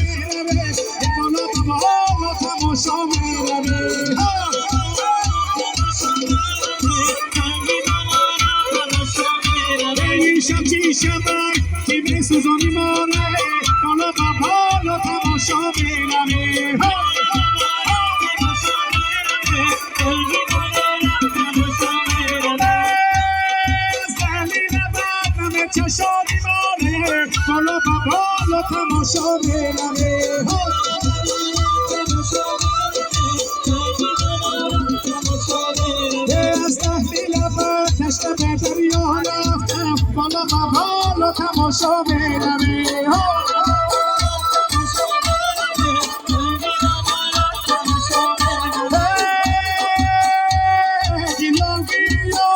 میروه بالا بالا تماشا میروه این شب چی شبک که میسوزانی ماره بالا بالا تماشا میروه چشانی ماره بالا بالا تماشا میروه از تحلیل آتش به دریا رفتم بالا بالا تماشا میروه گیلا گیلا